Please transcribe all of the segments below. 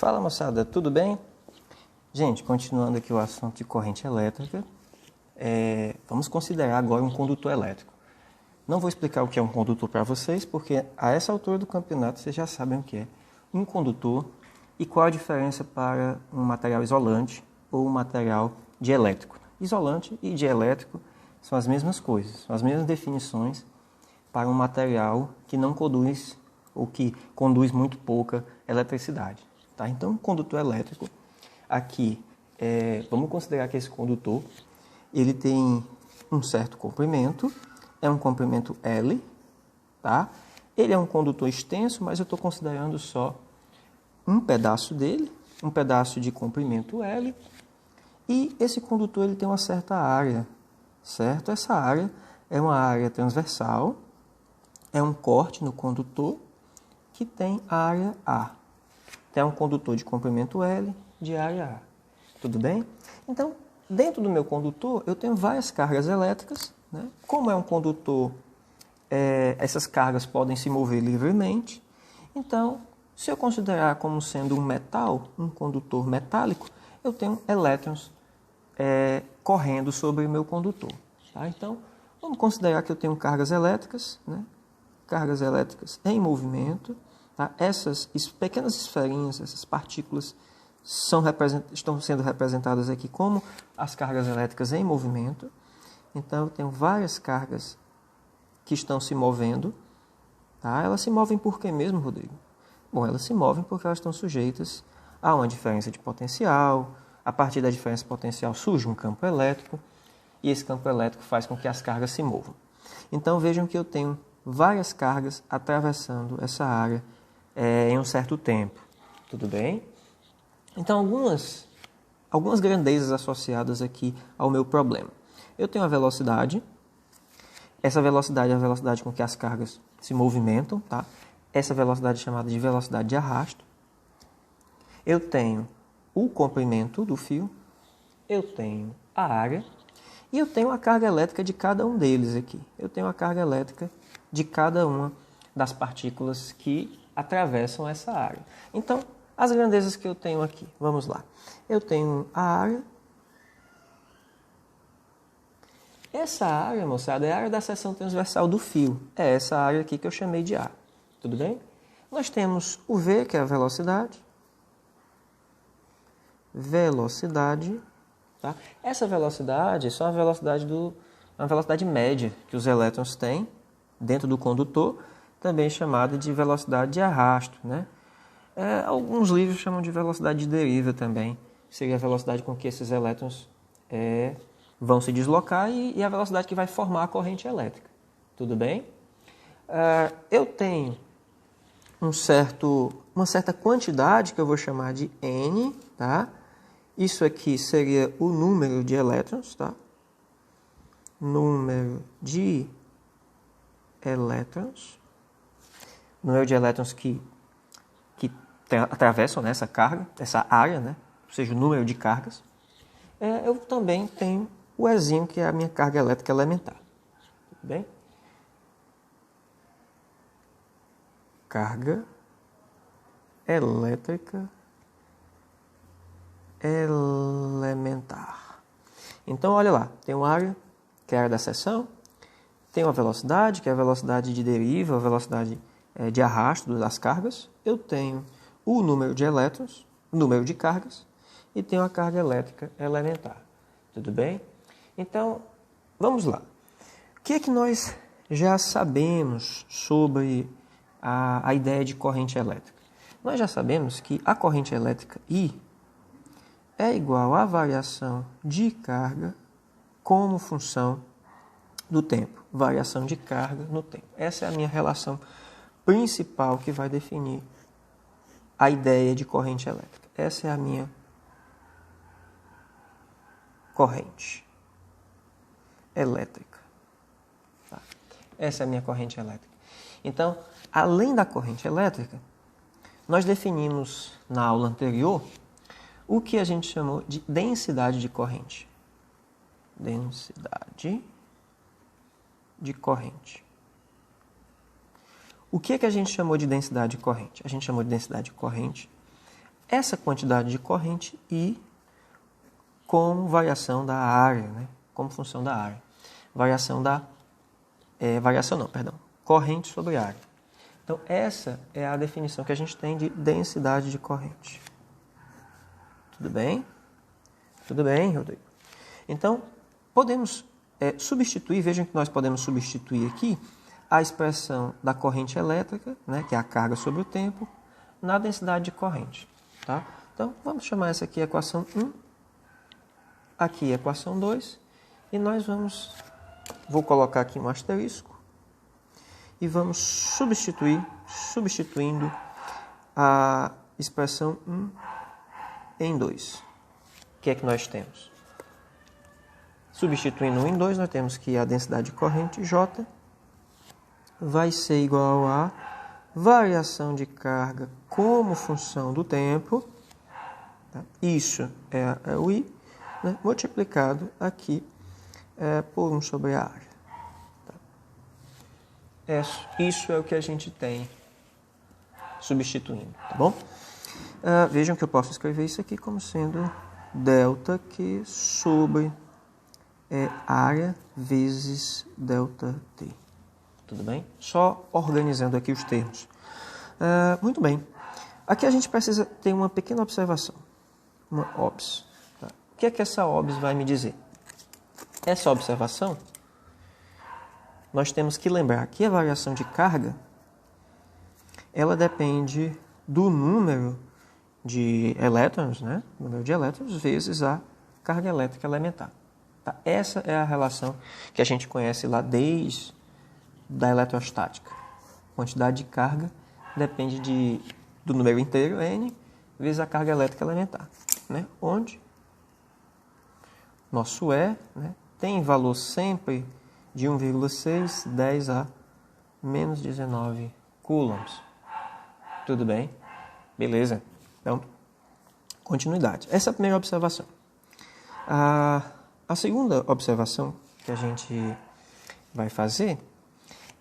Fala, moçada, tudo bem? Gente, continuando aqui o assunto de corrente elétrica, vamos considerar agora um condutor elétrico. Não vou explicar o que é um condutor para vocês, porque a essa altura do campeonato vocês já sabem o que é um condutor e qual a diferença para um material isolante ou um material dielétrico. Isolante e dielétrico são as mesmas coisas, são as mesmas definições para um material que não conduz ou que conduz muito pouca eletricidade. Tá? Então, um condutor elétrico, aqui, vamos considerar que esse condutor ele tem um certo comprimento, é um comprimento L, tá? Ele é um condutor extenso, mas eu estou considerando só um pedaço dele, um pedaço de comprimento L, e esse condutor ele tem uma certa área, certo? Essa área é uma área transversal, é um corte no condutor que tem área A. Então, é um condutor de comprimento L, de área A. Tudo bem? Então, dentro do meu condutor, eu tenho várias cargas elétricas, né? Como é um condutor, essas cargas podem se mover livremente. Então, se eu considerar como sendo um metal, um condutor metálico, eu tenho elétrons correndo sobre o meu condutor. Tá? Então, vamos considerar que eu tenho cargas elétricas, né? Cargas elétricas em movimento. Tá? Essas pequenas esferinhas, essas partículas, estão sendo representadas aqui como as cargas elétricas em movimento. Então, eu tenho várias cargas que estão se movendo. Tá? Elas se movem por quê mesmo, Rodrigo? Bom, elas se movem porque elas estão sujeitas a uma diferença de potencial. A partir da diferença de potencial surge um campo elétrico. E esse campo elétrico faz com que as cargas se movam. Então, vejam que eu tenho várias cargas atravessando essa área em um certo tempo. Tudo bem? Então, algumas grandezas associadas aqui ao meu problema. Eu tenho a velocidade. Essa velocidade é a velocidade com que as cargas se movimentam. Tá? Essa velocidade é chamada de velocidade de arrasto. Eu tenho o comprimento do fio. Eu tenho a área. E eu tenho a carga elétrica de cada um deles aqui. Eu tenho a carga elétrica de cada uma das partículas que atravessam essa área. Então, as grandezas que eu tenho aqui, vamos lá. Eu tenho a área. Essa área, moçada, é a área da seção transversal do fio. É essa área aqui que eu chamei de A. Tudo bem? Nós temos o V, que é a velocidade. Velocidade. Tá? Essa velocidade é só a velocidade uma velocidade média que os elétrons têm dentro do condutor, também chamada de velocidade de arrasto. Né? Alguns livros chamam de velocidade de deriva também. Seria a velocidade com que esses elétrons vão se deslocar e a velocidade que vai formar a corrente elétrica. Tudo bem? Eu tenho uma certa quantidade que eu vou chamar de N, tá? Isso aqui seria o número de elétrons, tá? Número de elétrons. Número de elétrons que atravessam, né, essa carga, essa área, né? Ou seja, o número de cargas. Eu também tenho o Ezinho, que é a minha carga elétrica elementar. Tudo bem? Carga elétrica elementar. Então, olha lá, tem uma área, que é a área da seção, tem uma velocidade, que é a velocidade de deriva, a velocidade de arrasto das cargas. Eu tenho o número de elétrons, o número de cargas, e tenho a carga elétrica elementar. Tudo bem? Então, vamos lá. O que é que nós já sabemos sobre a ideia de corrente elétrica? Nós já sabemos que a corrente elétrica I é igual à variação de carga como função do tempo. Variação de carga no tempo. Essa é a minha relação principal que vai definir a ideia de corrente elétrica. Essa é a minha corrente elétrica. Tá? Essa é a minha corrente elétrica. Então, além da corrente elétrica, nós definimos na aula anterior o que a gente chamou de densidade de corrente. Densidade de corrente. O que é que a gente chamou de densidade de corrente? A gente chamou de densidade de corrente essa quantidade de corrente I como variação da área, né? Como função da área. Corrente sobre área. Então, essa é a definição que a gente tem de densidade de corrente. Tudo bem? Tudo bem, Rodrigo? Então, podemos substituir, vejam que nós podemos substituir aqui a expressão da corrente elétrica, né, que é a carga sobre o tempo, na densidade de corrente. Tá? Então, vamos chamar essa aqui equação 1, aqui equação 2, e nós vou colocar aqui um asterisco, e vamos substituindo a expressão 1 em 2. O que é que nós temos? Substituindo 1 em 2, nós temos que a densidade de corrente J vai ser igual a variação de carga como função do tempo, tá? Isso é o I, né? Multiplicado aqui por 1 sobre a área. Tá? Isso é o que a gente tem substituindo, tá bom? Vejam que eu posso escrever isso aqui como sendo ΔQ sobre área vezes ΔT. Tudo bem? Só organizando aqui os termos. Muito bem. Aqui a gente precisa ter uma pequena observação. Uma OBS. Tá? O que é que essa OBS vai me dizer? Essa observação, nós temos que lembrar que a variação de carga, ela depende do número de elétrons, né? Número de elétrons vezes a carga elétrica elementar. Tá? Essa é a relação que a gente conhece lá desde da eletrostática. A quantidade de carga depende do número inteiro, N, vezes a carga elétrica elementar. Né? Onde nosso E, né, tem valor sempre de 1,6, 10 a menos 19 coulombs. Tudo bem? Beleza. Então, continuidade. Essa é a primeira observação. A segunda observação que a gente vai fazer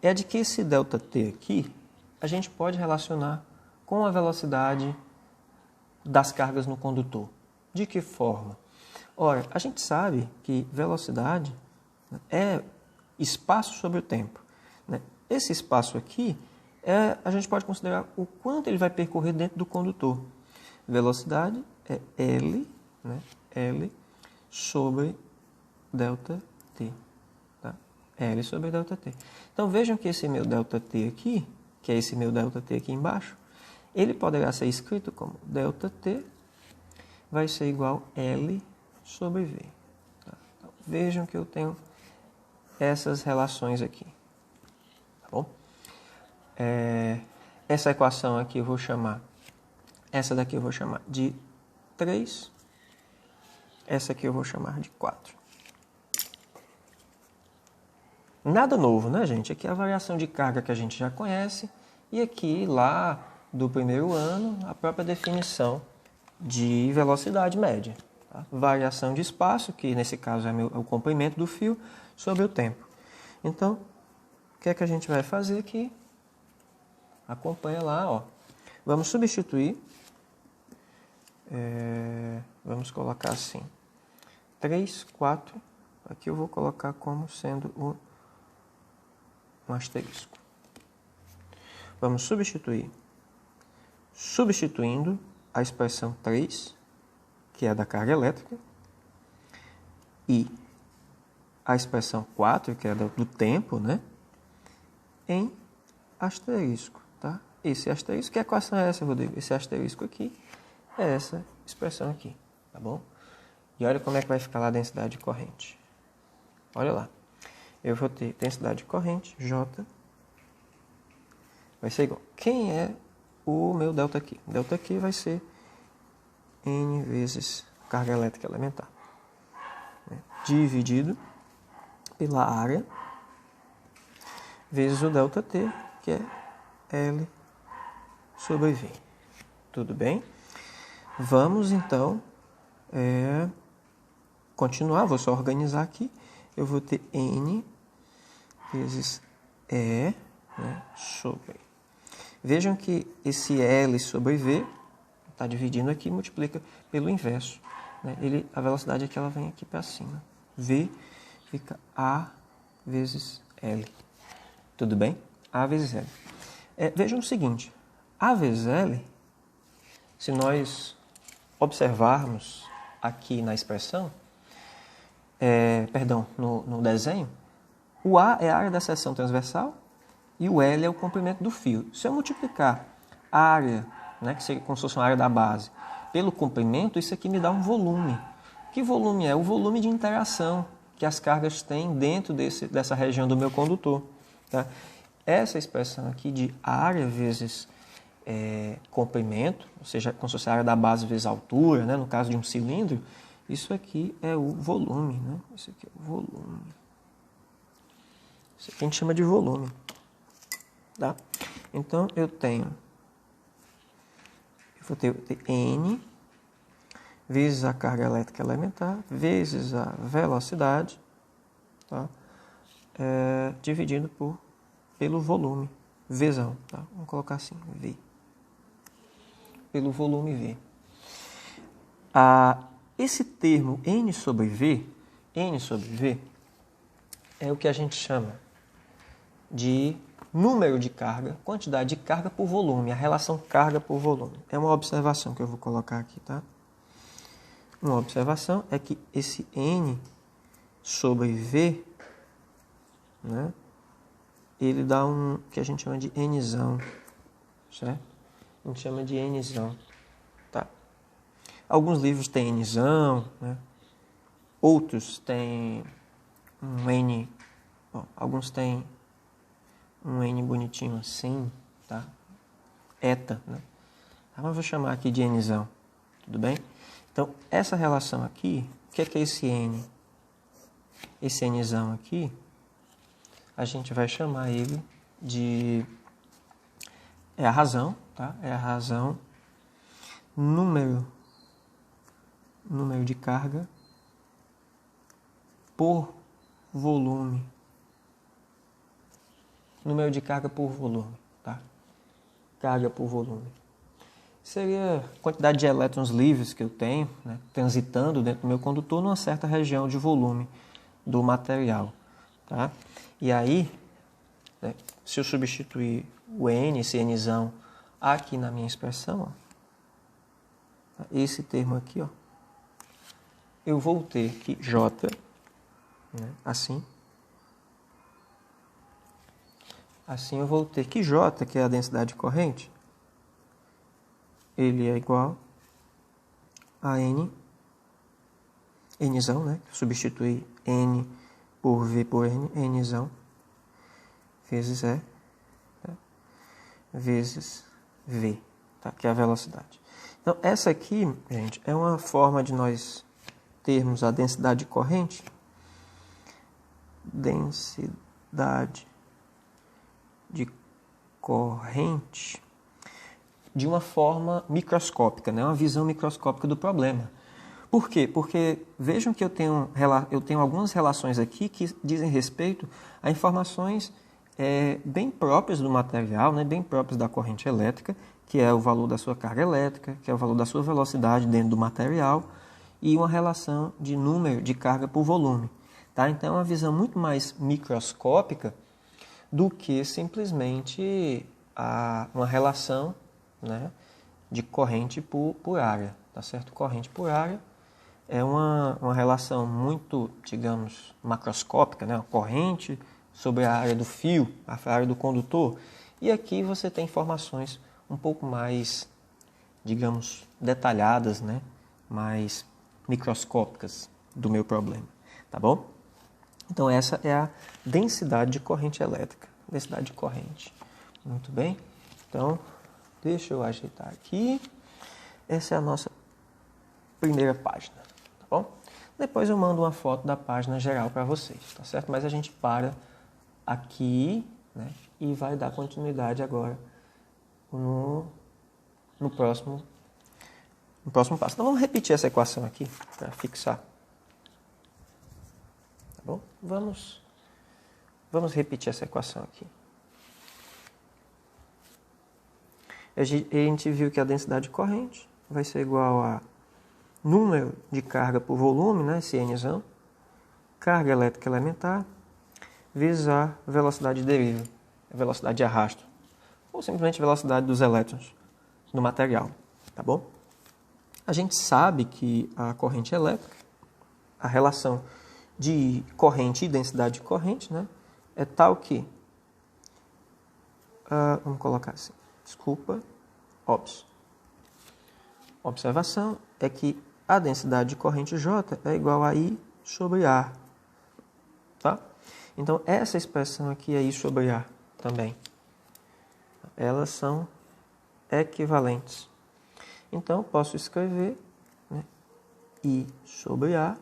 é de que esse ΔT aqui, a gente pode relacionar com a velocidade das cargas no condutor. De que forma? Ora, a gente sabe que velocidade é espaço sobre o tempo. Né? Esse espaço aqui, a gente pode considerar o quanto ele vai percorrer dentro do condutor. Velocidade é L, né? L sobre ΔT. Tá? L sobre ΔT. Então, vejam que esse meu ΔT aqui, que é esse meu ΔT aqui embaixo, ele poderá ser escrito como ΔT vai ser igual a L sobre V. Tá? Então, vejam que eu tenho essas relações aqui. Tá bom? Essa equação aqui eu vou chamar, essa daqui eu vou chamar de 3, essa aqui eu vou chamar de 4. Nada novo, né, gente? Aqui é a variação de carga que a gente já conhece e aqui, lá do primeiro ano, a própria definição de velocidade média. Tá? Variação de espaço, que nesse caso é o comprimento do fio, sobre o tempo. Então, o que é que a gente vai fazer aqui? Acompanha lá, ó. Vamos substituir. Vamos colocar assim. 3, 4. Aqui eu vou colocar como sendo um asterisco. Vamos substituir. Substituindo a expressão 3, que é a da carga elétrica, e a expressão 4, que é do tempo, né? Em asterisco. Tá? Esse asterisco, que equação é essa, Rodrigo? Esse asterisco aqui é essa expressão aqui, tá bom? E olha como é que vai ficar lá a densidade de corrente. Olha lá. Eu vou ter densidade de corrente, J, vai ser igual. Quem é o meu ΔQ? ΔQ vai ser N vezes carga elétrica elementar. Né? Dividido pela área, vezes o ΔT, que é L sobre V. Tudo bem? Vamos, então, continuar. Vou só organizar aqui. Eu vou ter N vezes E, né, sobre. Vejam que esse L sobre V, está dividindo aqui, multiplica pelo inverso. Né? A velocidade aqui ela vem aqui para cima. V fica A vezes L. Tudo bem? A vezes L. Vejam o seguinte, A vezes L, se nós observarmos aqui na expressão, no desenho, o A é a área da seção transversal e o L é o comprimento do fio. Se eu multiplicar a área, né, que seria como se fosse uma área da base, pelo comprimento, isso aqui me dá um volume. Que volume é? O volume de interação que as cargas têm dentro dessa região do meu condutor. Tá? Essa expressão aqui de área vezes comprimento, ou seja, como se fosse a área da base vezes a altura, né, no caso de um cilindro, isso aqui é o volume. Né? Isso aqui é o volume. Isso aqui a gente chama de volume. Tá? Então, eu vou ter N vezes a carga elétrica elementar, vezes a velocidade, tá? Dividido pelo volume, Vzão. Tá? Vamos colocar assim, V. Pelo volume V. Esse termo N sobre V é o que a gente chama de número de carga, quantidade de carga por volume, a relação carga por volume. É uma observação que eu vou colocar aqui, tá? Uma observação é que esse N sobre V, né, ele dá um que a gente chama de Nzão, certo? A gente chama de Nzão, tá? Alguns livros têm Nzão, né? Outros têm um N, alguns têm um N bonitinho assim, tá? Eta, né? Mas eu vou chamar aqui de Nzão, tudo bem? Então, essa relação aqui, o que é esse N? Esse Nzão aqui, a gente vai chamar ele de... É a razão, tá? É a razão número de carga por volume. Número de carga por volume, tá? Carga por volume. Seria a quantidade de elétrons livres que eu tenho, né, transitando dentro do meu condutor numa certa região de volume do material, tá? E aí, né, se eu substituir o N, esse Nzão, aqui na minha expressão, ó, esse termo aqui, ó, eu vou ter que J, né, assim eu vou ter que J, que é a densidade corrente, ele é igual a Nzão, né? Substituir N por V por N, Nzão, vezes E, tá? Vezes V, tá? Que é a velocidade. Então, essa aqui, gente, é uma forma de nós termos a densidade corrente. Densidade de corrente de uma forma microscópica, né? Uma visão microscópica do problema. Por quê? Porque vejam que eu tenho algumas relações aqui que dizem respeito a informações bem próprias do material, né? Bem próprias da corrente elétrica, que é o valor da sua carga elétrica, que é o valor da sua velocidade dentro do material, e uma relação de número de carga por volume. Tá? Então, é uma visão muito mais microscópica do que simplesmente uma relação, né, de corrente por área, tá certo? Corrente por área é uma relação muito, digamos, macroscópica, né? Corrente sobre a área do fio, a área do condutor. E aqui você tem informações um pouco mais, digamos, detalhadas, né? Mais microscópicas do meu problema, tá bom? Então, essa é a densidade de corrente elétrica. Densidade de corrente. Muito bem. Então, deixa eu ajeitar aqui. Essa é a nossa primeira página, tá bom? Depois eu mando uma foto da página geral para vocês, tá certo? Mas a gente para aqui, né? E vai dar continuidade agora no próximo passo. Então, vamos repetir essa equação aqui para fixar. Tá bom? Vamos repetir essa equação aqui. A gente viu que a densidade corrente vai ser igual a número de carga por volume, né, esse Nzão, carga elétrica elementar, vezes a velocidade de deriva, a velocidade de arrasto, ou simplesmente a velocidade dos elétrons no material, tá bom? A gente sabe que a corrente elétrica, a relação de corrente e densidade de corrente, né, é tal que, vamos colocar assim, observação é que a densidade de corrente J é igual a I sobre A, tá? Então, essa expressão aqui é I sobre A também. Elas são equivalentes. Então, posso escrever, né, I sobre A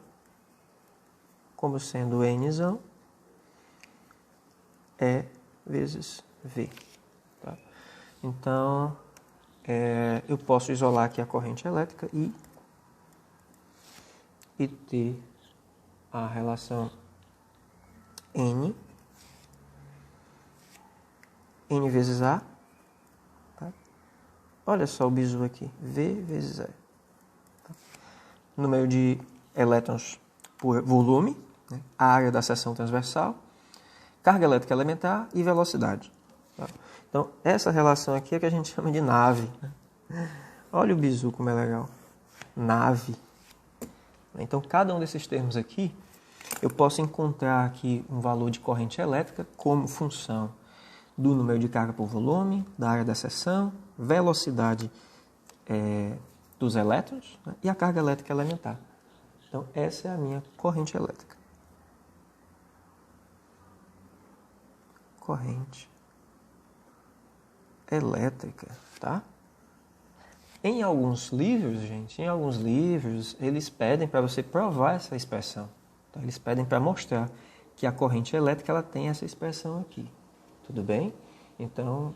como sendo Nzão E vezes V. Tá? Então, eu posso isolar aqui a corrente elétrica e ter a relação N vezes A. Tá? Olha só o bizu aqui, V vezes E. Tá? Número de elétrons por volume, né? A área da seção transversal, carga elétrica elementar e velocidade. Tá? Então, essa relação aqui é que a gente chama de nave. Né? Olha o bizu como é legal. Nave. Então, cada um desses termos aqui, eu posso encontrar aqui um valor de corrente elétrica como função do número de carga por volume, da área da seção, velocidade dos elétrons, né, e a carga elétrica elementar. Então, essa é a minha corrente elétrica. Corrente elétrica, tá? Em alguns livros, gente, eles pedem para você provar essa expressão. Tá? Eles pedem para mostrar que a corrente elétrica ela tem essa expressão aqui. Tudo bem? Então,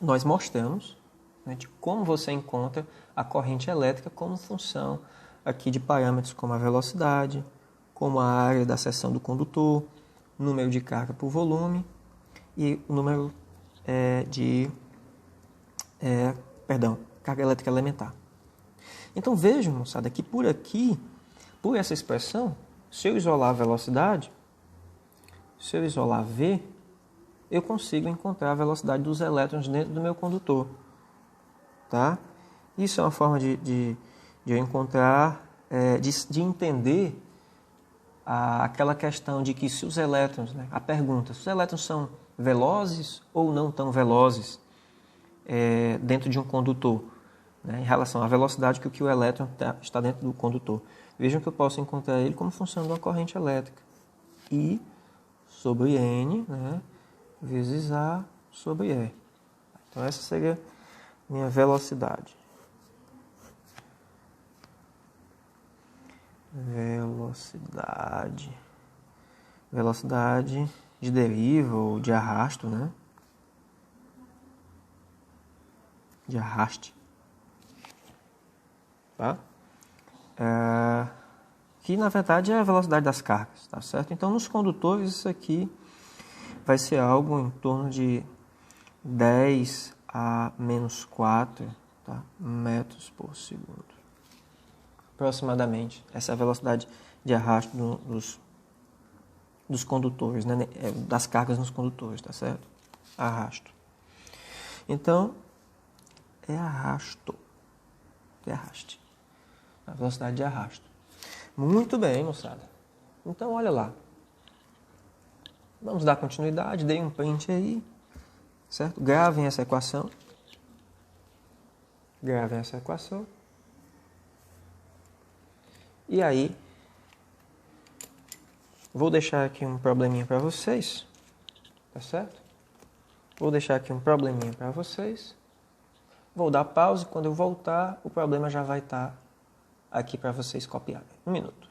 nós mostramos, né, de como você encontra a corrente elétrica como função aqui de parâmetros como a velocidade, como a área da seção do condutor, número de carga por volume e o número carga elétrica elementar. Então vejam, moçada, que por aqui, por essa expressão, se eu isolar a velocidade, se eu isolar V, eu consigo encontrar a velocidade dos elétrons dentro do meu condutor. Tá? Isso é uma forma de eu encontrar, de entender aquela questão de que se os elétrons, né, a pergunta, se os elétrons são velozes ou não tão velozes dentro de um condutor, né, em relação à velocidade que o elétron está dentro do condutor. Vejam que eu posso encontrar ele como função de uma corrente elétrica. I sobre N, né, vezes A sobre E. Então, essa seria minha velocidade. Velocidade de deriva ou de arrasto, né? De arraste. Tá? Que na verdade é a velocidade das cargas, tá certo? Então, nos condutores, isso aqui vai ser algo em torno de 10 a menos 4, tá? Metros por segundo. Aproximadamente. Essa é a velocidade de arrasto dos condutores, né? Das cargas nos condutores, tá certo? Arrasto. Então, é arrasto. É arraste. A velocidade de arrasto. Muito bem, moçada. Então, olha lá. Vamos dar continuidade. Dei um print aí. Certo? Gravem essa equação. E aí, vou deixar aqui um probleminha para vocês. Tá certo? Vou deixar aqui um probleminha para vocês. Vou dar pausa. Quando eu voltar, o problema já vai estar aqui para vocês copiarem. 1 minuto.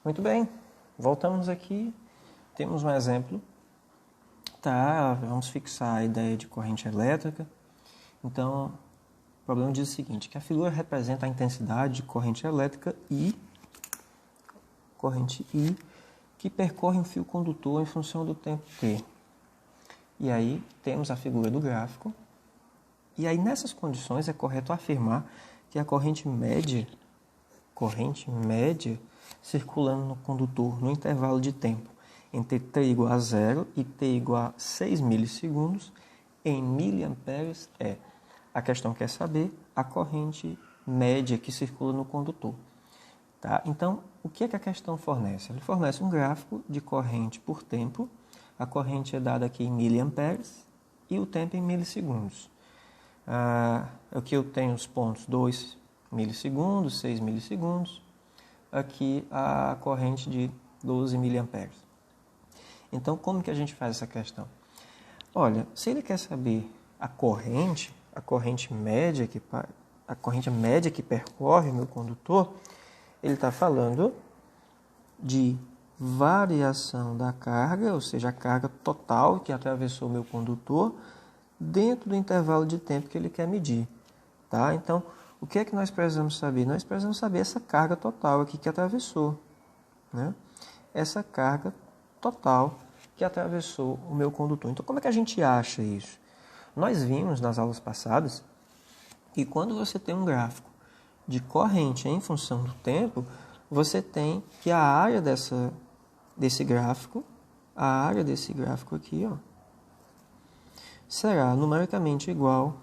Muito bem. Voltamos aqui. Temos um exemplo. Tá, vamos fixar a ideia de corrente elétrica. Então, o problema diz o seguinte, que a figura representa a intensidade de corrente elétrica I, que percorre um fio condutor em função do tempo t. E aí, temos a figura do gráfico. E aí, nessas condições, é correto afirmar que a corrente média circulando no condutor no intervalo de tempo entre t igual a 0 e t igual a 6 milissegundos em miliamperes é. A questão quer saber a corrente média que circula no condutor. Tá? Então, o que é que a questão fornece? Ele fornece um gráfico de corrente por tempo. A corrente é dada aqui em miliamperes e o tempo em milissegundos. Aqui eu tenho os pontos 2 milissegundos, 6 milissegundos. Aqui a corrente de 12 miliamperes. Então, como que a gente faz essa questão? Olha, se ele quer saber a corrente média que percorre o meu condutor, ele está falando de variação da carga, ou seja, a carga total que atravessou o meu condutor, dentro do intervalo de tempo que ele quer medir. Tá? Então, o que é que nós precisamos saber? Nós precisamos saber essa carga total aqui que atravessou. Né? Essa carga total que atravessou o meu condutor. Então, como é que a gente acha isso? Nós vimos nas aulas passadas que quando você tem um gráfico de corrente em função do tempo, você tem que a área desse gráfico aqui, ó, será numericamente igual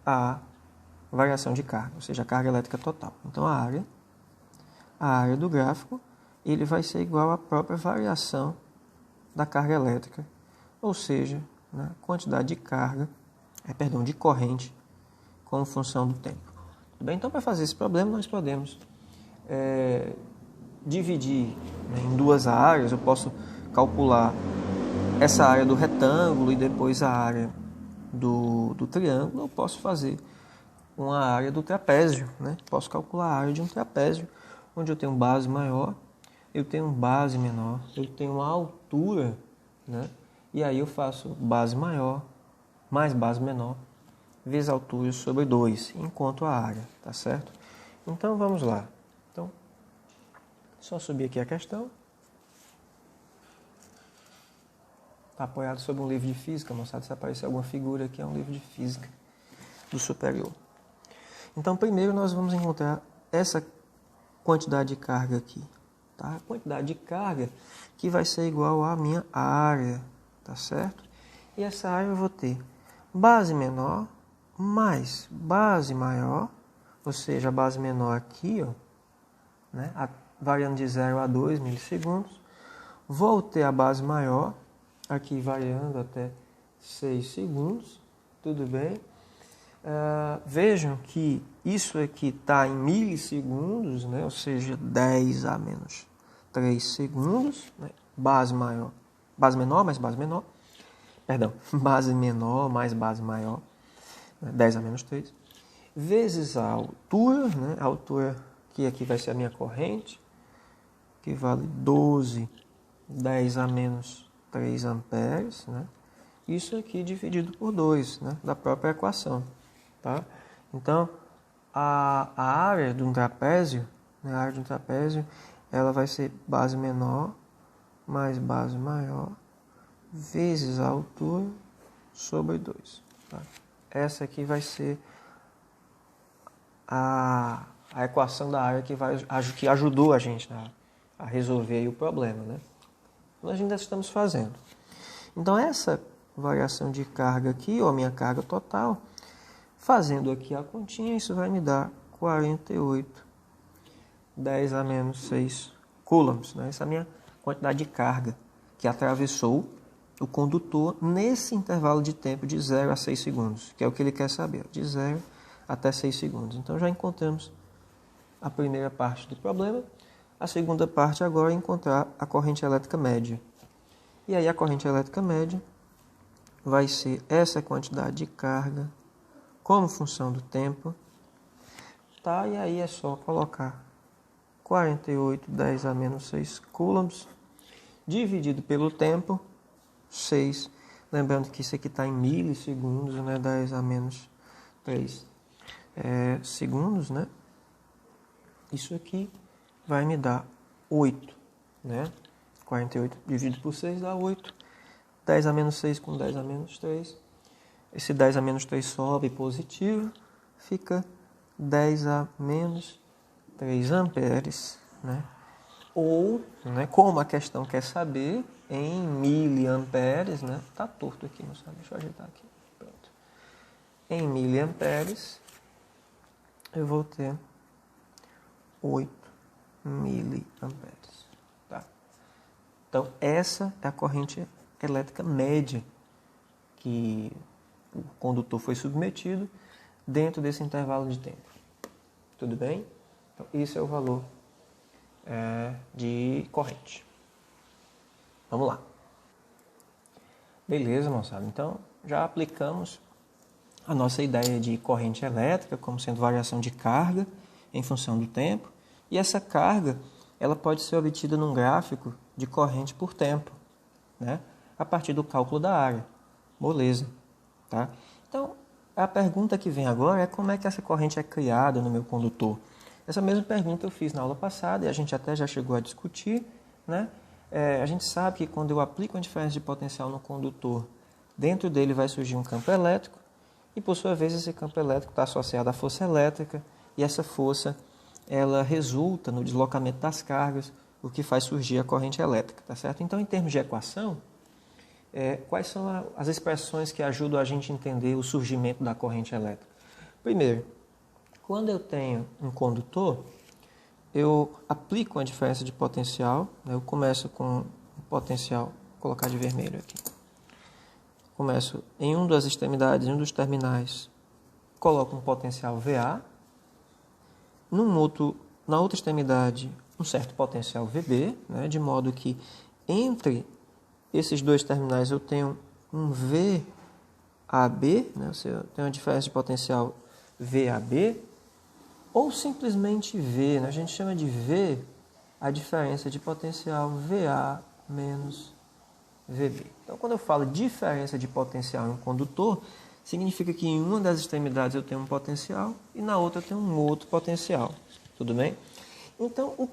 à variação de carga, ou seja, a carga elétrica total. Então, a área do gráfico, ele vai ser igual à própria variação da carga elétrica, ou seja, né, quantidade de corrente como função do tempo. Tudo bem? Então, para fazer esse problema, nós podemos dividir, né, em duas áreas. Eu posso calcular essa área do retângulo e depois a área do triângulo. Eu posso fazer uma área do trapézio. Né? Posso calcular a área de um trapézio, onde eu tenho base maior, eu tenho base menor, eu tenho uma altura, né? E aí eu faço base maior mais base menor vezes altura sobre 2, enquanto a área, tá certo? Então, vamos lá. Então, só subir aqui a questão. Está apoiado sobre um livro de física, moçada. Se aparecer alguma figura aqui, é um livro de física do superior. Então, primeiro nós vamos encontrar essa quantidade de carga aqui. Tá? A quantidade de carga que vai ser igual à minha área, tá certo? E essa área eu vou ter base menor mais base maior, ou seja, a base menor aqui, ó, né, variando de 0 a 2 milissegundos. Vou ter a base maior, aqui variando até 6 segundos, tudo bem? Vejam que isso aqui está em milissegundos, né, ou seja, 10 a menos 3 segundos, né, base menor mais base menor, base menor mais base maior, 10 a menos 3, vezes a altura, né? A altura que aqui vai ser a minha corrente, que vale 12, 10 a menos 3 amperes, né? Isso aqui dividido por 2, né? Da própria equação, tá? Então, a área de um trapézio, né? A área de um trapézio, ela vai ser base menor mais base maior, vezes a altura sobre 2, tá? Essa aqui vai ser a equação da área que ajudou a gente a resolver aí o problema, né? Nós ainda estamos fazendo. Então, essa variação de carga aqui, ou a minha carga total, fazendo aqui a continha, isso vai me dar 48, 10 a menos 6 coulombs, né? Essa é a minha quantidade de carga que atravessou o condutor nesse intervalo de tempo de 0 a 6 segundos, que é o que ele quer saber, de 0 até 6 segundos. Então, já encontramos a primeira parte do problema. A segunda parte agora é encontrar a corrente elétrica média. E aí, a corrente elétrica média vai ser essa quantidade de carga como função do tempo. Tá? E aí, é só colocar 48, 10 a menos 6 coulombs, dividido pelo tempo, 6. Lembrando que isso aqui está em milissegundos, né? 10 a menos 3 segundos, né? Isso aqui vai me dar 8, né? 48 dividido por 6 dá 8. 10 a menos 6 com 10 a menos 3 Esse 10 a menos 3 sobe positivo, fica 10 a menos 3 amperes, né? Ou, né, como a questão quer saber, em miliamperes, né? Tá torto aqui, não sabe? Deixa eu ajeitar aqui. Pronto. Em miliamperes, eu vou ter 8 miliamperes. Tá? Então, essa é a corrente elétrica média que o condutor foi submetido dentro desse intervalo de tempo. Tudo bem? Então, esse é o valor de corrente. Vamos lá. Beleza, moçada. Então, já aplicamos a nossa ideia de corrente elétrica como sendo variação de carga em função do tempo. E essa carga, ela pode ser obtida num gráfico de corrente por tempo, né? A partir do cálculo da área. Moleza. Tá? Então, a pergunta que vem agora é como é que essa corrente é criada no meu condutor. Essa mesma pergunta eu fiz na aula passada e a gente até já chegou a discutir, né? A gente sabe que quando eu aplico uma diferença de potencial no condutor, dentro dele vai surgir um campo elétrico e, por sua vez, esse campo elétrico está associado à força elétrica e essa força ela resulta no deslocamento das cargas, o que faz surgir a corrente elétrica, tá certo? Então, em termos de equação, quais são as expressões que ajudam a gente a entender o surgimento da corrente elétrica? Primeiro, quando eu tenho um condutor, eu aplico uma diferença de potencial, né? Eu começo com o potencial, vou colocar de vermelho aqui. Começo em uma das extremidades, em um dos terminais, coloco um potencial VA, na outra extremidade, um certo potencial VB, né? De modo que entre esses dois terminais eu tenho um VAB, né? Eu tenho uma diferença de potencial VAB, ou simplesmente V, né? A gente chama de V a diferença de potencial VA menos VB. Então, quando eu falo diferença de potencial em um condutor, significa que em uma das extremidades eu tenho um potencial e na outra eu tenho um outro potencial. Tudo bem? Então,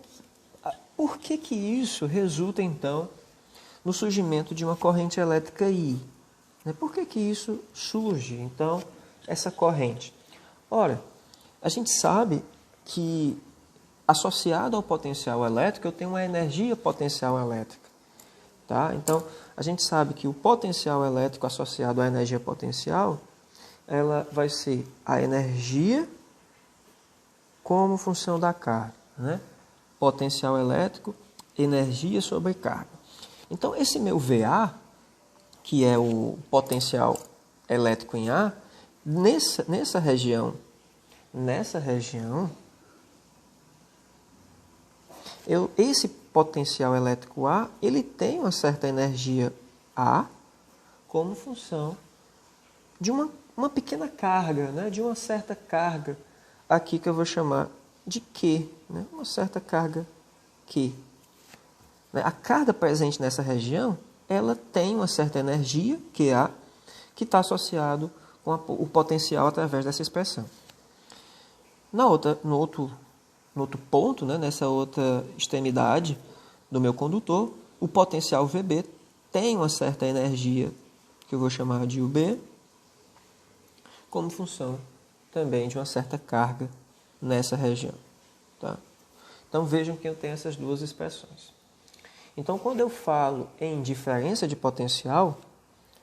por que isso resulta, então, no surgimento de uma corrente elétrica I? Por que isso surge, então, essa corrente? Ora, a gente sabe que, associado ao potencial elétrico, eu tenho uma energia potencial elétrica. Tá? Então, a gente sabe que o potencial elétrico associado à energia potencial, ela vai ser a energia como função da carga, né? Potencial elétrico, energia sobre carga. Então, esse meu VA, que é o potencial elétrico em A, nessa região, esse potencial elétrico A, ele tem uma certa energia A como função de uma pequena carga, né? De uma certa carga aqui que eu vou chamar de Q, né? Uma certa carga Q. A carga presente nessa região, ela tem uma certa energia, QA, que está associado com o potencial através dessa expressão. No outro ponto, né, nessa outra extremidade do meu condutor, o potencial VB tem uma certa energia, que eu vou chamar de UB, como função também de uma certa carga nessa região. Tá? Então vejam que eu tenho essas duas expressões. Então, quando eu falo em diferença de potencial,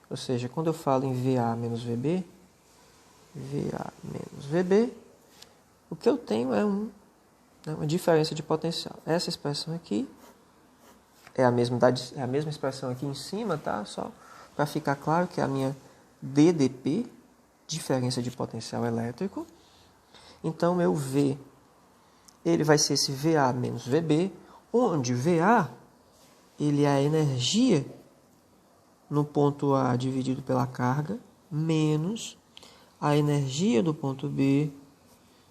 ou seja, quando eu falo em VA menos VB, o que eu tenho é uma diferença de potencial. Essa expressão aqui é a mesma expressão aqui em cima, tá? Só para ficar claro que é a minha DDP, diferença de potencial elétrico. Então, meu V, ele vai ser esse VA menos VB, onde VA, ele é a energia no ponto A dividido pela carga, menos a energia do ponto B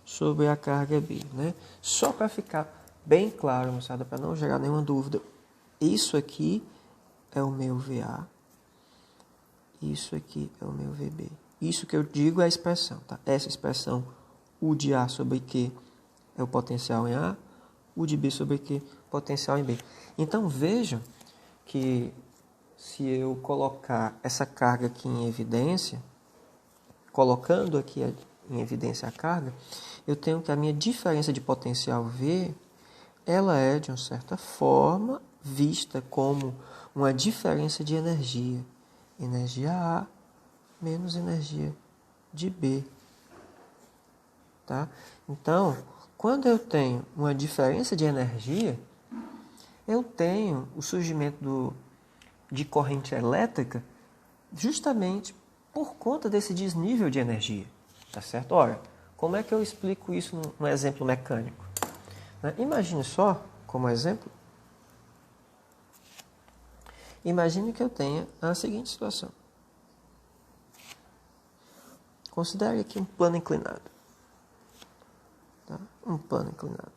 sobre a carga B, né? Só para ficar bem claro, moçada, para não gerar nenhuma dúvida, isso aqui é o meu VA, isso aqui é o meu VB. Isso que eu digo é a expressão, tá? Essa expressão, U de A sobre Q, é o potencial em A, U de B sobre Q, potencial em B. Então, vejam que se eu colocar essa carga aqui em evidência, colocando aqui em evidência a carga, eu tenho que a minha diferença de potencial V, ela é, de uma certa forma, vista como uma diferença de energia. Energia A menos energia de B. Tá? Então, quando eu tenho uma diferença de energia, eu tenho o surgimento de corrente elétrica justamente por conta desse desnível de energia. Tá certo? Ora, como é que eu explico isso num exemplo mecânico? Imagine só, como exemplo, imagine que eu tenha a seguinte situação. Considere aqui um plano inclinado. Tá? Um plano inclinado.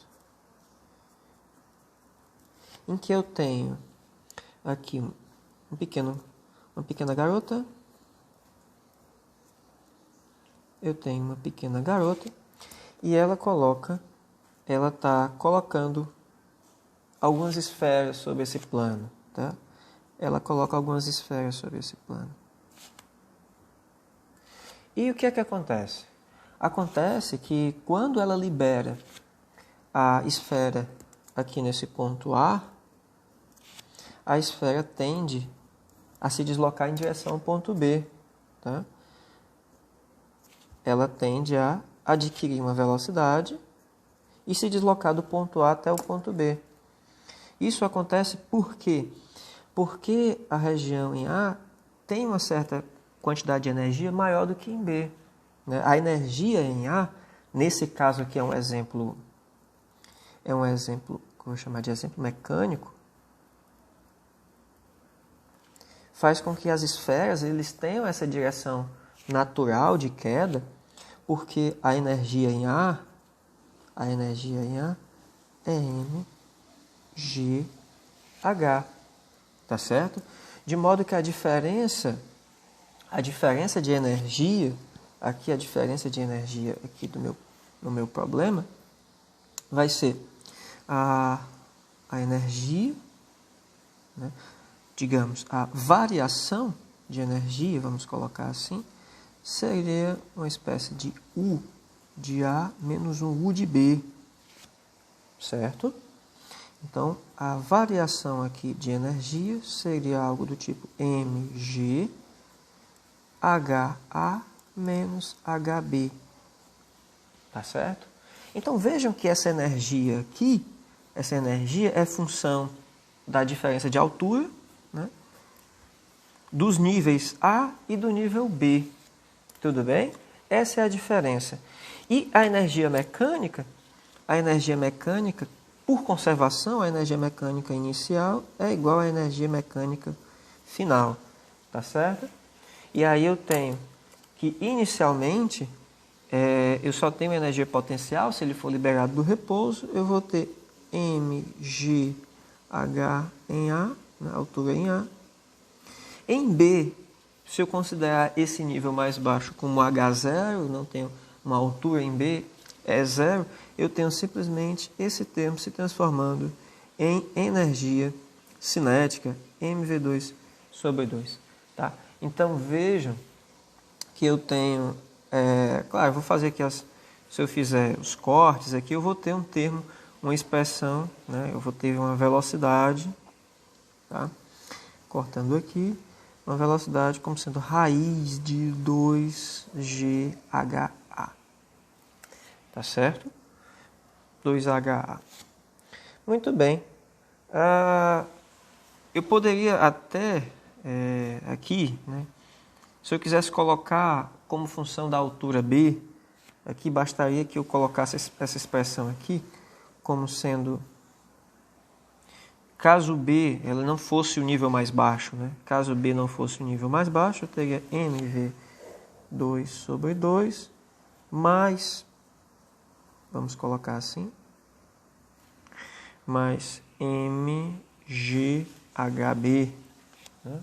Em que eu tenho aqui uma pequena garota. Eu tenho uma pequena garota e ela está colocando algumas esferas sobre esse plano, tá? Ela coloca algumas esferas sobre esse plano. E o que é que acontece? Acontece que quando ela libera a esfera aqui nesse ponto A, a esfera tende a se deslocar em direção ao ponto B, tá? Ela tende a adquirir uma velocidade e se deslocar do ponto A até o ponto B. Isso acontece por quê? Porque a região em A tem uma certa quantidade de energia maior do que em B. Né? A energia em A, nesse caso aqui é um exemplo, como eu vou chamar de exemplo mecânico, faz com que as esferas eles tenham essa direção natural de queda, porque a energia em A é mgh, tá certo? De modo que a diferença de energia, aqui a diferença de energia aqui no meu problema, vai ser a energia, né? Digamos, a variação de energia, vamos colocar assim, seria uma espécie de U de A menos um U de B, certo? Então, a variação aqui de energia seria algo do tipo mg HA menos HB, tá certo? Então, vejam que essa energia aqui, essa energia é função da diferença de altura, né? Dos níveis A e do nível B. Tudo bem? Essa é a diferença. E a energia mecânica, por conservação, a energia mecânica inicial é igual à energia mecânica final. Tá certo? E aí eu tenho que, inicialmente, eu só tenho energia potencial, se ele for liberado do repouso, eu vou ter mgh em A, na altura em A. Em B, se eu considerar esse nível mais baixo como H0, não tenho uma altura em B, é zero, eu tenho simplesmente esse termo se transformando em energia cinética, mv2 sobre 2. Tá? Então, vejam que eu tenho... claro, eu vou fazer aqui, se eu fizer os cortes aqui, eu vou ter um termo, uma expressão, né? Eu vou ter uma velocidade, tá? Cortando aqui, uma velocidade como sendo raiz de 2GHA. Tá certo? 2HA. Muito bem. Eu poderia até, aqui, né, se eu quisesse colocar como função da altura B, aqui bastaria que eu colocasse essa expressão aqui como sendo... Caso B ela não fosse o nível mais baixo, né? Caso B não fosse o nível mais baixo, eu teria mv2 sobre 2 mais, vamos colocar assim, mais mghb. Né?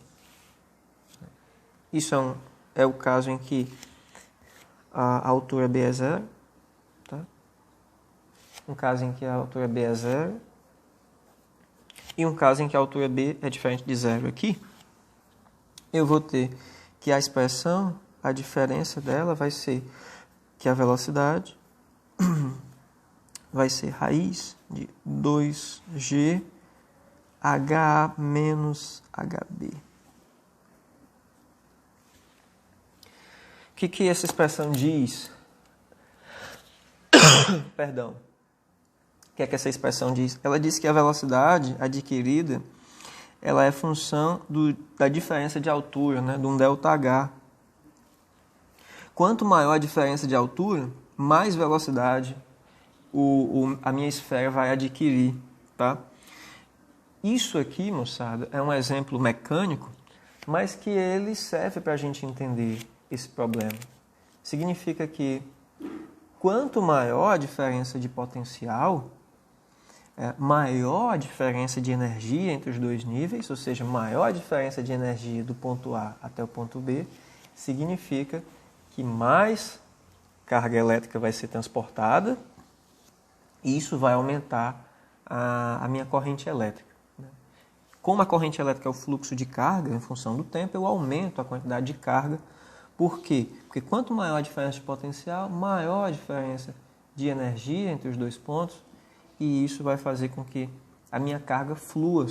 Isso é o caso em que a altura B é zero. Tá? Um caso em que a altura B é zero. E um caso em que a altura B é diferente de zero aqui, eu vou ter que a expressão a diferença dela vai ser que a velocidade vai ser raiz de 2G HA menos HB. O que essa expressão diz? Perdão. O que é que essa expressão diz? Ela diz que a velocidade adquirida ela é função da diferença de altura, né, de um ΔH. Quanto maior a diferença de altura, mais velocidade a minha esfera vai adquirir. Tá? Isso aqui, moçada, é um exemplo mecânico, mas que ele serve para a gente entender esse problema. Significa que quanto maior a diferença de potencial, maior a diferença de energia entre os dois níveis, ou seja, maior a diferença de energia do ponto A até o ponto B, significa que mais carga elétrica vai ser transportada e isso vai aumentar a minha corrente elétrica. Como a corrente elétrica é o fluxo de carga em função do tempo, eu aumento a quantidade de carga. Por quê? Porque quanto maior a diferença de potencial, maior a diferença de energia entre os dois pontos, e isso vai fazer com que a minha carga flua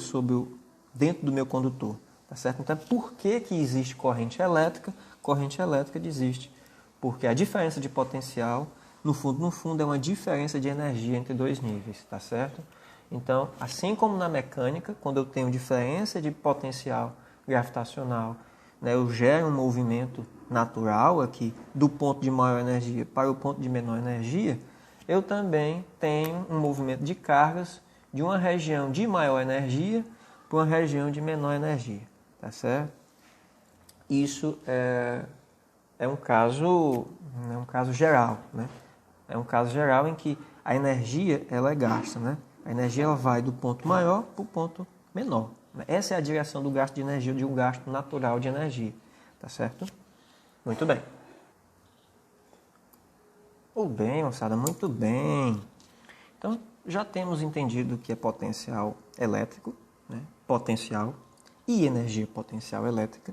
dentro do meu condutor. Tá certo? Então, por que existe corrente elétrica? Corrente elétrica existe porque a diferença de potencial, no fundo, é uma diferença de energia entre dois níveis. Tá certo? Então, assim como na mecânica, quando eu tenho diferença de potencial gravitacional, né, eu gero um movimento natural aqui do ponto de maior energia para o ponto de menor energia, eu também tenho um movimento de cargas de uma região de maior energia para uma região de menor energia. Tá certo? Isso é um caso geral. Né? É um caso geral em que a energia ela é gasta. Né? A energia ela vai do ponto maior para o ponto menor. Essa é a direção do gasto de energia, de um gasto natural de energia. Tá certo? Muito bem. Muito bem, moçada, muito bem. Então, já temos entendido o que é potencial elétrico, né? Potencial e energia potencial elétrica.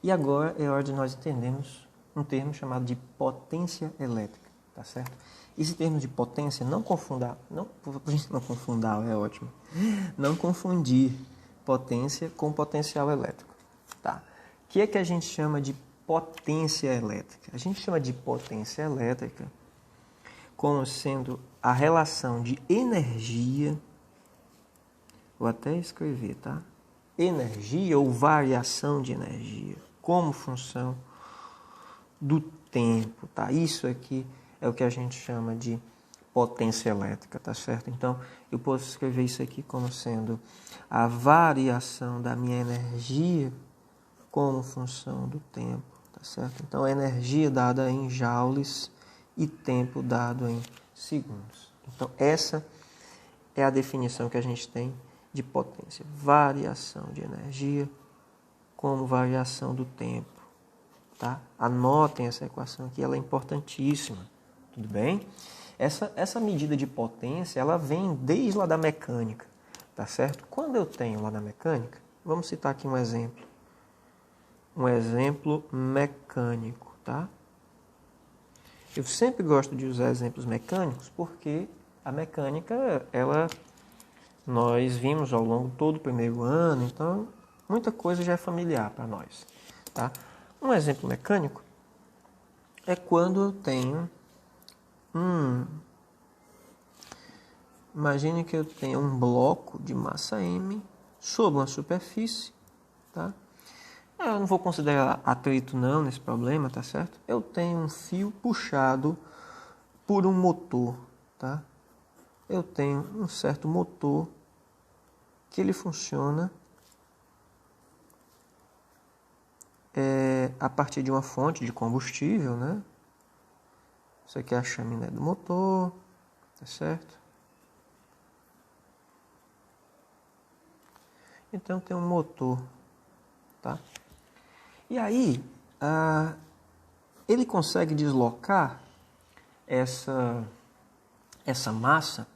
E agora é hora de nós entendermos um termo chamado de potência elétrica. Tá certo? Esse termo de potência, não confundir, é ótimo. Não confundir potência com potencial elétrico. Tá? O que é que a gente chama de potência elétrica? A gente chama de potência elétrica como sendo a relação de energia, vou até escrever, tá? Energia ou variação de energia como função do tempo, tá? Isso aqui é o que a gente chama de potência elétrica, tá certo? Então, eu posso escrever isso aqui como sendo a variação da minha energia como função do tempo, tá certo? Então, a energia dada em joules e tempo dado em segundos. Então, essa é a definição que a gente tem de potência. Variação de energia como variação do tempo, tá? Anotem essa equação aqui, ela é importantíssima, tudo bem? Essa medida de potência, ela vem desde lá da mecânica, tá certo? Quando eu tenho lá na mecânica, vamos citar aqui um exemplo mecânico, tá? Eu sempre gosto de usar exemplos mecânicos porque a mecânica, nós vimos ao longo todo o primeiro ano, então muita coisa já é familiar para nós, tá? Um exemplo mecânico é quando eu tenho imagine que eu tenho um bloco de massa M sobre uma superfície, tá? Eu não vou considerar atrito não nesse problema, tá certo? Eu tenho um fio puxado por um motor, tá? Eu tenho um certo motor que ele funciona a partir de uma fonte de combustível, né? Isso aqui é a chaminé do motor, tá certo? Então tem um motor, tá? E aí, ele consegue deslocar essa massa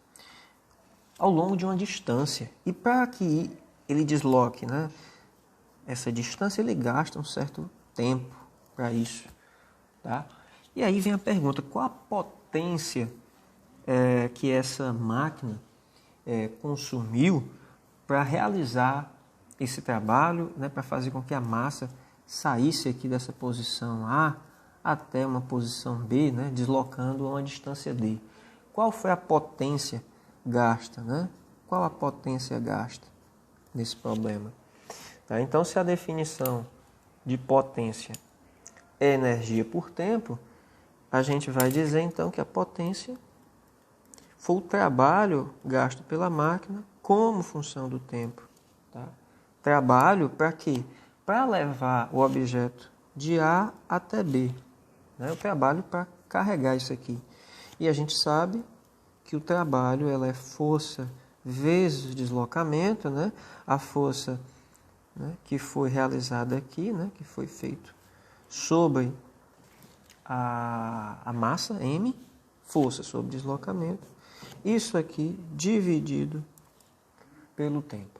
ao longo de uma distância. E para que ele desloque, né, essa distância, ele gasta um certo tempo para isso. Tá? E aí vem a pergunta, qual a potência que essa máquina consumiu para realizar esse trabalho, né, para fazer com que a massa saísse aqui dessa posição A até uma posição B, né, deslocando a uma distância D. Qual foi a potência gasta? Né? Qual a potência gasta nesse problema? Tá? Então, se a definição de potência é energia por tempo, a gente vai dizer então que a potência foi o trabalho gasto pela máquina como função do tempo. Tá? Trabalho para quê? Para levar o objeto de A até B. Né? O trabalho para carregar isso aqui. E a gente sabe que o trabalho ela é força vezes deslocamento, né? A força, né, que foi realizada aqui, né, que foi feito sobre a massa M, força sobre deslocamento, isso aqui dividido pelo tempo,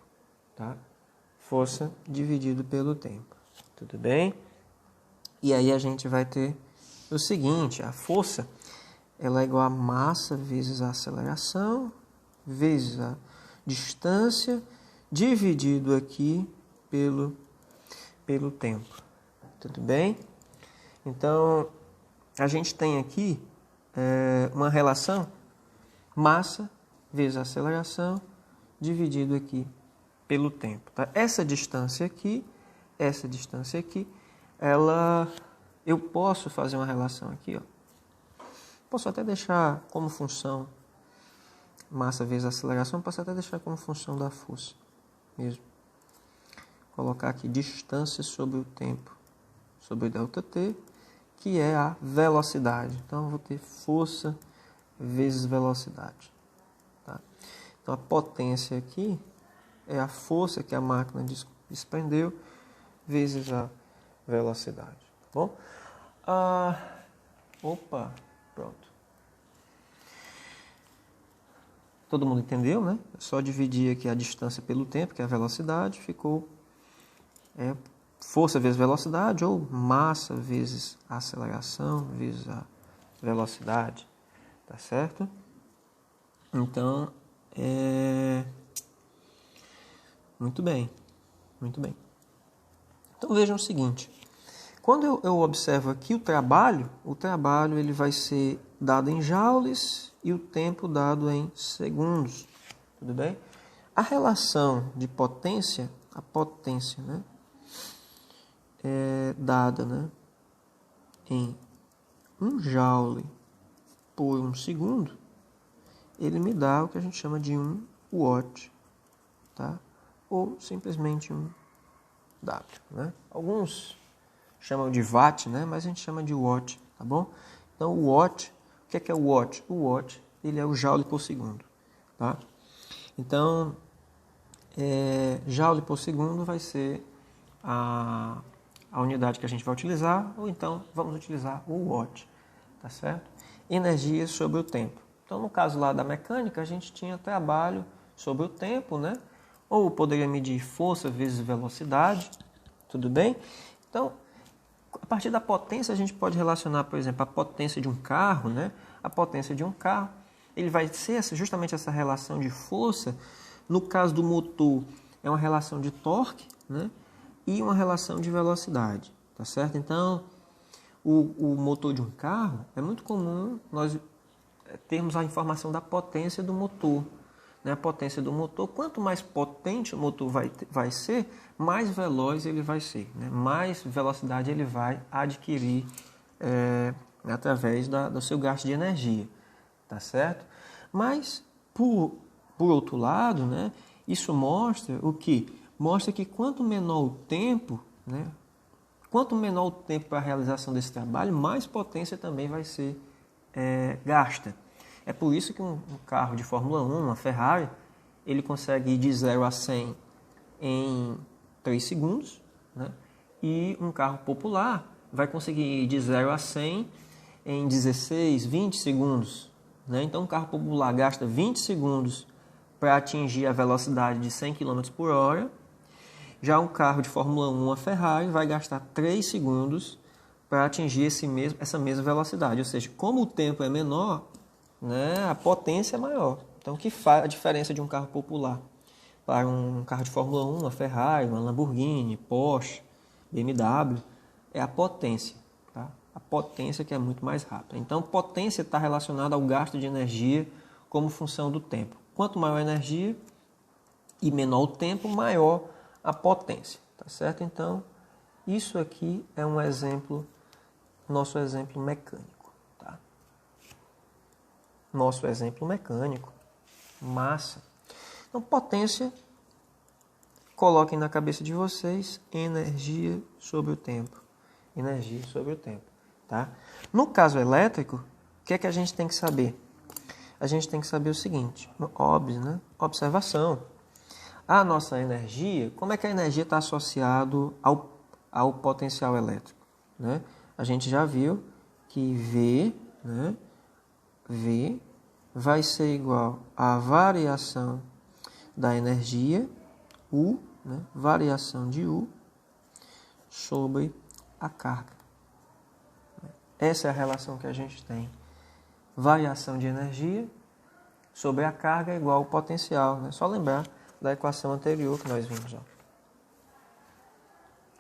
tá? Força dividido pelo tempo, tudo bem? E aí a gente vai ter o seguinte, a força ela é igual a massa vezes a aceleração, vezes a distância, dividido aqui pelo tempo, tudo bem? Então, a gente tem aqui uma relação massa vezes aceleração, dividido aqui pelo tempo. Tá? Essa distância aqui, eu posso fazer uma relação aqui, ó. Posso até deixar como função massa vezes aceleração, posso até deixar como função da força mesmo. Colocar aqui distância sobre o tempo, sobre ΔT, que é a velocidade. Então, eu vou ter força vezes velocidade. Tá? Então, a potência aqui é a força que a máquina desprendeu vezes a velocidade. Tá bom? Pronto. Todo mundo entendeu, né? É só dividir aqui a distância pelo tempo, que é a velocidade, ficou força vezes velocidade, ou massa vezes aceleração vezes a velocidade, tá certo? Então, muito bem, muito bem. Então vejam o seguinte, quando eu observo aqui o trabalho ele vai ser dado em joules e o tempo dado em segundos, tudo bem? A relação de potência, a potência, né, é dada, né, em 1 joule por 1 segundo, ele me dá o que a gente chama de 1 watt, tá? Ou simplesmente 1 W, né? Alguns chamam de watt, né? Mas a gente chama de watt, tá bom? Então, o watt, o que é o watt? O watt, ele é o joule por segundo, tá? Então, joule por segundo vai ser a unidade que a gente vai utilizar, ou então vamos utilizar o watt, tá certo? Energia sobre o tempo. Então, no caso lá da mecânica, a gente tinha trabalho sobre o tempo, né? Ou poderia medir força vezes velocidade, tudo bem? Então, a partir da potência, a gente pode relacionar, por exemplo, a potência de um carro, né? A potência de um carro, ele vai ser justamente essa relação de força. No caso do motor, é uma relação de torque, né? E uma relação de velocidade, tá certo? Então, o motor de um carro, é muito comum nós termos a informação da potência do motor. Né? A potência do motor, quanto mais potente o motor vai ser, mais veloz ele vai ser. Né? Mais velocidade ele vai adquirir através do seu gasto de energia, tá certo? Mas, por outro lado, né, isso mostra o quê? Mostra que quanto menor o tempo, né, quanto menor o tempo para a realização desse trabalho, mais potência também vai ser gasta. É por isso que um carro de Fórmula 1, uma Ferrari, ele consegue ir de 0 a 100 em 3 segundos, né? E um carro popular vai conseguir ir de 0 a 100 em 16, 20 segundos. Né? Então, um carro popular gasta 20 segundos para atingir a velocidade de 100 km por hora. Já um carro de Fórmula 1, a Ferrari, vai gastar 3 segundos para atingir essa mesma velocidade. Ou seja, como o tempo é menor, né, a potência é maior. Então, o que faz a diferença de um carro popular para um carro de Fórmula 1, uma Ferrari, uma Lamborghini, Porsche, BMW, é a potência. Tá? A potência que é muito mais rápida. Então, potência está relacionada ao gasto de energia como função do tempo. Quanto maior a energia e menor o tempo, maior a potência. Tá certo? Então, isso aqui é um exemplo, nosso exemplo mecânico. Tá? Nosso exemplo mecânico. Massa. Então, potência, coloquem na cabeça de vocês, energia sobre o tempo. Energia sobre o tempo. Tá? No caso elétrico, o que é que a gente tem que saber? A gente tem que saber o seguinte, óbvio, né? Observação. A nossa energia, como é que a energia está associada ao potencial elétrico? Né? A gente já viu que V, né? V vai ser igual à variação da energia, U, né? Variação de U, sobre a carga. Essa é a relação que a gente tem. Variação de energia sobre a carga é igual ao potencial. Né? Só lembrar da equação anterior que nós vimos. Ó.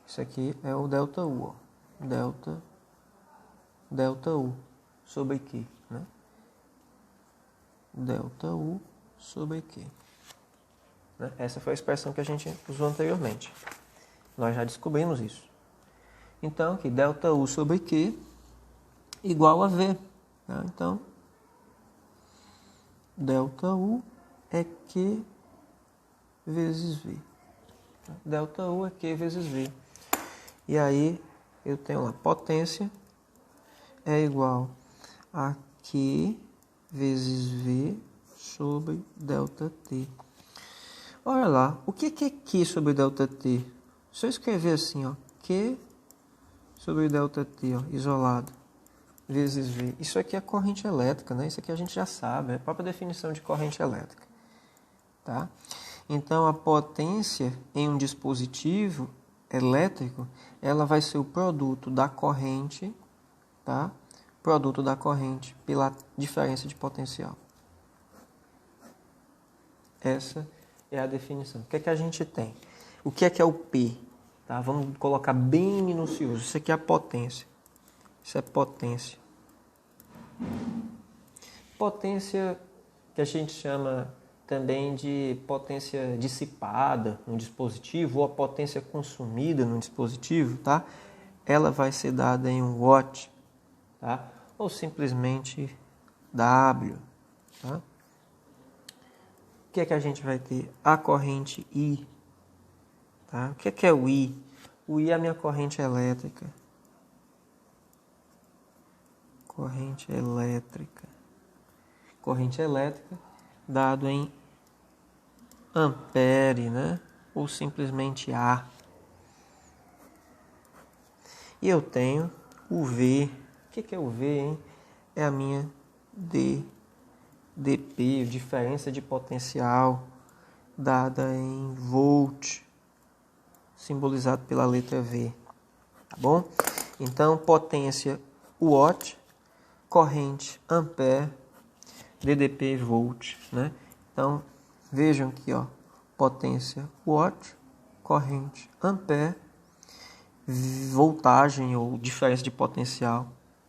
Isso aqui é o delta U. Ó. Delta U sobre Q. Né? Delta U sobre Q. Né? Essa foi a expressão que a gente usou anteriormente. Nós já descobrimos isso. Então, aqui, delta U sobre Q igual a V. Tá? Então, delta U é Q vezes V. Delta U é Q vezes V. E aí, eu tenho lá, potência é igual a Q vezes V sobre delta T. Olha lá, o que é Q sobre delta T? Se eu escrever assim, ó, Q sobre delta T, ó, isolado, vezes V. Isso aqui é corrente elétrica, né? Isso aqui a gente já sabe, é a própria definição de corrente elétrica. Tá? Então, a potência em um dispositivo elétrico, ela vai ser o produto da corrente, tá? Produto da corrente pela diferença de potencial. Essa é a definição. O que é que a gente tem? O que é o P? Tá? Vamos colocar bem minucioso. Isso aqui é a potência. Isso é potência. Potência que a gente chama também de potência dissipada no dispositivo ou a potência consumida no dispositivo, tá? Ela vai ser dada em um watt, tá? Ou simplesmente W, tá? O que é que a gente vai ter? A corrente I, tá? O que é o I? O I é a minha corrente elétrica. Corrente elétrica. Corrente elétrica dado em ampere, né? Ou simplesmente A. E eu tenho o V. O que é o V, hein? É a minha dP, diferença de potencial, dada em volt, simbolizado pela letra V. Tá bom? Então, potência watt, corrente ampere, dP volt, né? Então, vejam aqui, ó, potência watt, corrente ampere, voltagem ou diferença de potencial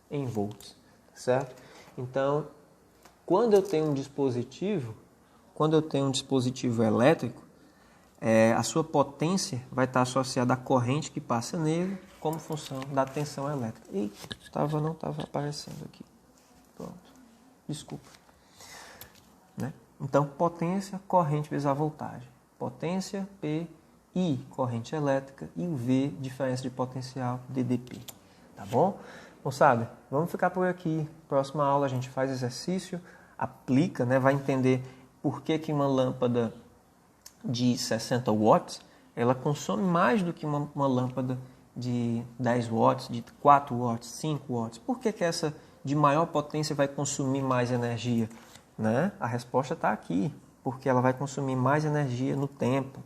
em volts, certo? Então, quando eu tenho um dispositivo elétrico, a sua potência vai estar associada à corrente que passa nele como função da tensão elétrica. Eita, não estava aparecendo aqui. Pronto, desculpa. Né? Então, potência, corrente vezes a voltagem. Potência, P, I, corrente elétrica, e o V, diferença de potencial, dP. Tá bom? Moçada, vamos ficar por aqui. Próxima aula a gente faz exercício, aplica, né? Vai entender por que uma lâmpada de 60 watts, ela consome mais do que uma lâmpada de 10 watts, de 4 watts, 5 watts. Por que essa de maior potência vai consumir mais energia? Né? A resposta está aqui, porque ela vai consumir mais energia no tempo.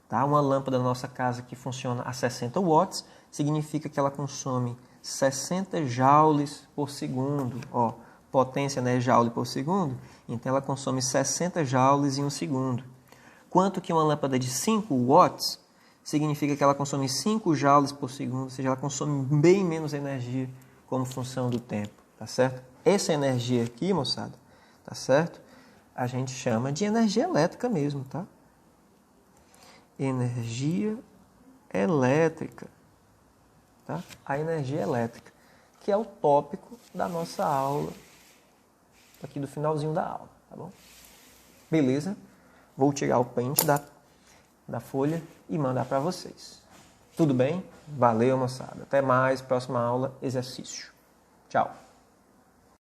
Tá? Uma lâmpada da nossa casa que funciona a 60 watts significa que ela consome 60 joules por segundo. Ó, potência, né, joule por segundo. Então, ela consome 60 joules em um segundo. Quanto que uma lâmpada de 5 watts significa que ela consome 5 joules por segundo, ou seja, ela consome bem menos energia como função do tempo, tá certo? Essa energia aqui, moçada, tá certo? A gente chama de energia elétrica mesmo, tá? Energia elétrica, tá? A energia elétrica, que é o tópico da nossa aula, aqui do finalzinho da aula, tá bom? Beleza? Vou tirar o print da folha e mandar para vocês. Tudo bem? Valeu, moçada. Até mais. Próxima aula, exercício. Tchau.